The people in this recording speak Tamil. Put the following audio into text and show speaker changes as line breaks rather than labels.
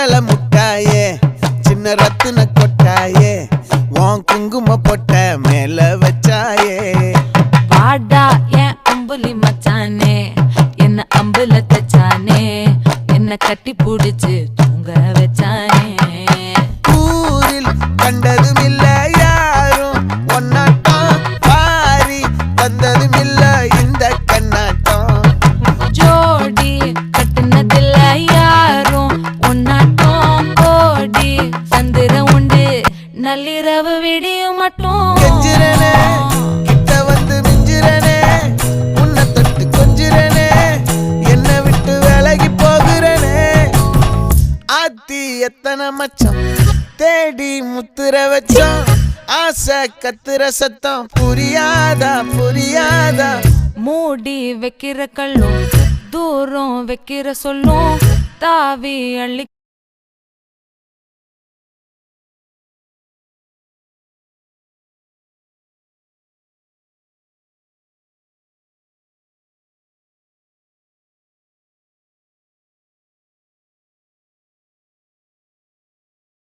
வெத்தலை முட்டாயே சின்ன ரத்தின கொட்டாயே உன் குங்கும பொட்ட மேல வச்சாயே
பாடா என் அம்புலி மச்சானே என்ன அம்புல தச்சானே என்ன கட்டி புடிச்சு தூங்க வச்சானே
ஊரில் கண்டதும் இல்ல யாரும் ஒன்னாட்டம் பாரி வந்ததும் இல்ல இந்த கண்ணாட்டம்
ஜோடி கட்டுனதில்ல யாரும் ஒன்னாட்டம் கோடி சந்திர உண்டு நள்ளிரவு விடியும் மட்டும்
கெஞ்சிரனே கிட்ட வந்து மிஞ்சிரனே உன்னை தொட்டு கொஞ்சிரனே என்ன விட்டு விலகி போகிறனே ஆத்தி எத்தனை மச்சம் தேடி முத்துற வச்சோம் ஆசை கத்துற சத்தம் புரியாதா புரியாதா
மூடி வைக்கிற கல்லும் தூரம் வைக்கிற சொல்லும் தாவி அள்ளி